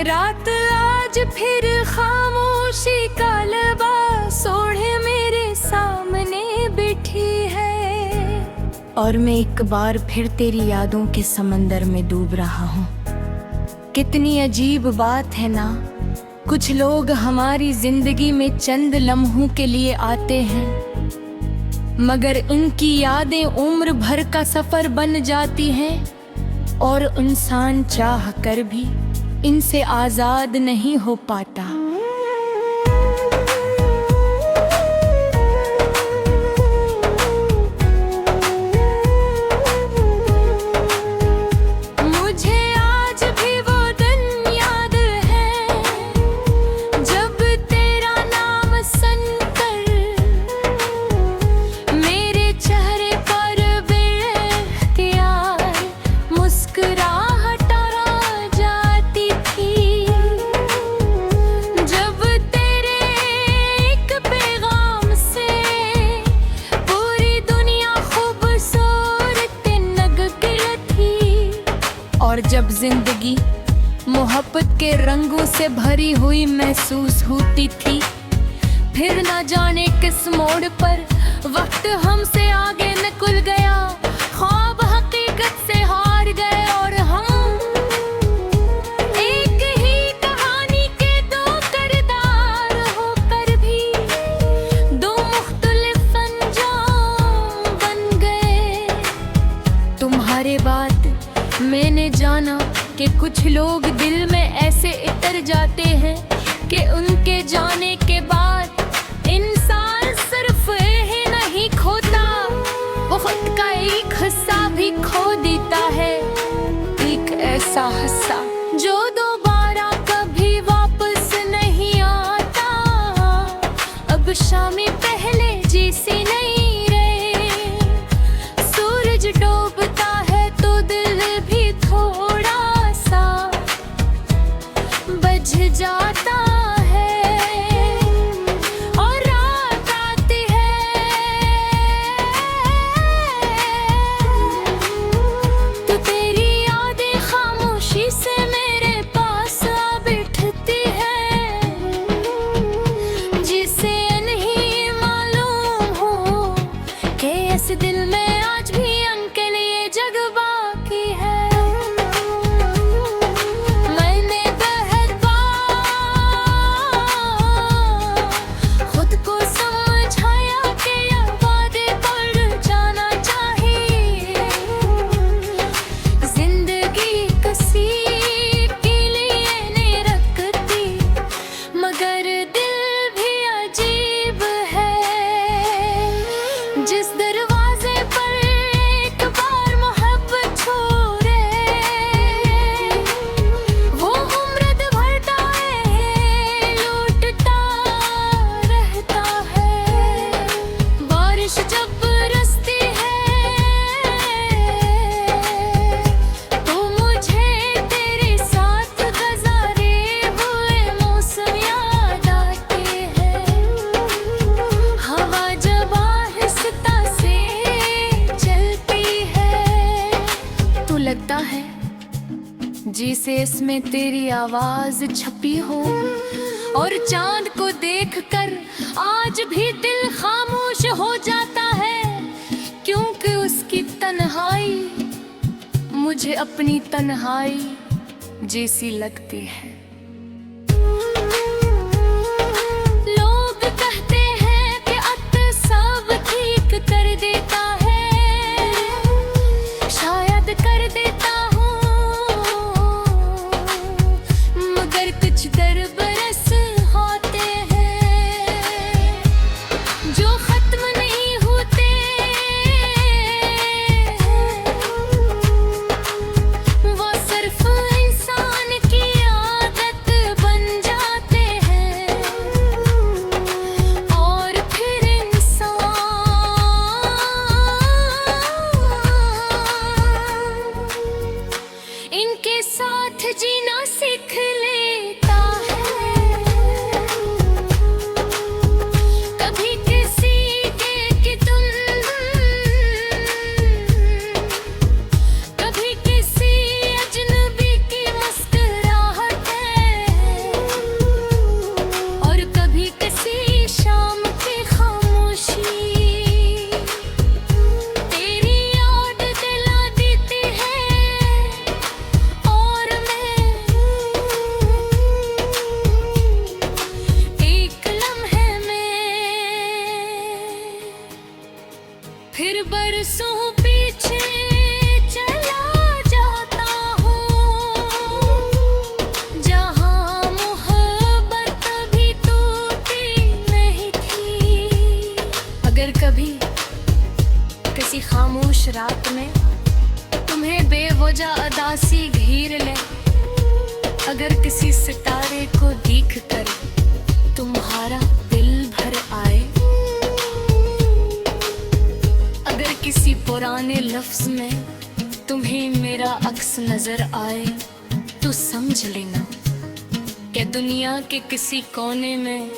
रात आज फिर खामोशी का लिबास ओढ़े मेरे सामने बैठी है, और मैं एक बार फिर तेरी यादों के समंदर में डूब रहा हूँ। कितनी अजीब बात है ना, कुछ लोग हमारी जिंदगी में चंद लम्हों के लिए आते हैं, मगर इनकी यादें उम्र भर का सफर बन जाती हैं, और इंसान चाह कर भी इनसे आजाद नहीं हो पाता। मुझे आज भी वो दिन याद है जब तेरा नाम सुनकर मेरे चेहरे पर बेख्तियार मुस्कुराहट और जब जिंदगी मोहब्बत के रंगों से भरी हुई महसूस होती थी, फिर न जाने किस मोड़ पर वक्त हमसे आगे निकल गया, ख्वाब हकीकत से हार गए, और हम एक ही कहानी के दो किरदार होकर भी दो मुख्तलिफ अंजाम बन गए। तुम्हारे बाद मैंने जाना कि कुछ लोग दिल में ऐसे इतर जाते हैं कि उनके जाने के बाद इंसान सिर्फ ही नहीं खोता, वो खुद का एक हिस्सा भी खो देता है, एक ऐसा हिस्सा जो दोबारा कभी वापस नहीं आता। अब शामें पहले जैसी नहीं रहे, सूरज डूबता है तो दिल भी थोड़ा सा बज जाता है, और रात आती है तो तेरी यादें खामोशी से मेरे पास आ बैठती है, जिसे नहीं मालूम हो कि इस दिल में आज भी उनके लिए जगह बाकी है। मैंने बहुत बार खुद को समझाया कि यह वादे पर जाना चाहिए, जिंदगी किसी के लिए नहीं रखती, मगर दिल भी अजीब है, जिस दरवाजे पर एक बार मोहब्बत छोड़े वो उम्र भरता है, लौटता रहता है। बारिश जब बरसती है तो मुझे तेरे साथ गुज़ारे हुए मौसम याद आते हैं, हवा जब आहिस्ता से चलती है तो लगता है जैसे इसमें तेरी आवाज छपी हो, और चांद को देखकर आज भी दिल खामोश हो जाता है, क्योंकि उसकी तन्हाई मुझे अपनी तन्हाई जैसी लगती है। लोग कहते हैं कि अत सब ठीक कर देता है, शायद कर देता हूँ, मगर कुछ दर बरस होते हैं जो खत्म नहीं होते, वो सिर्फ इंसान की याद बरसों पीछे चला जाता हूँ, जहाँ मोहब्बत भी टूटी नहीं थी। अगर कभी किसी खामोश रात में तुम्हें बेवजह उदासी घेर ले, अगर किसी सितारे को देख कर तुम्हारा दिल भर आए, अगर किसी पुराने लफ्ज में तुम्हें मेरा अक्स नजर आए, तो समझ लेना कि दुनिया के किसी कोने में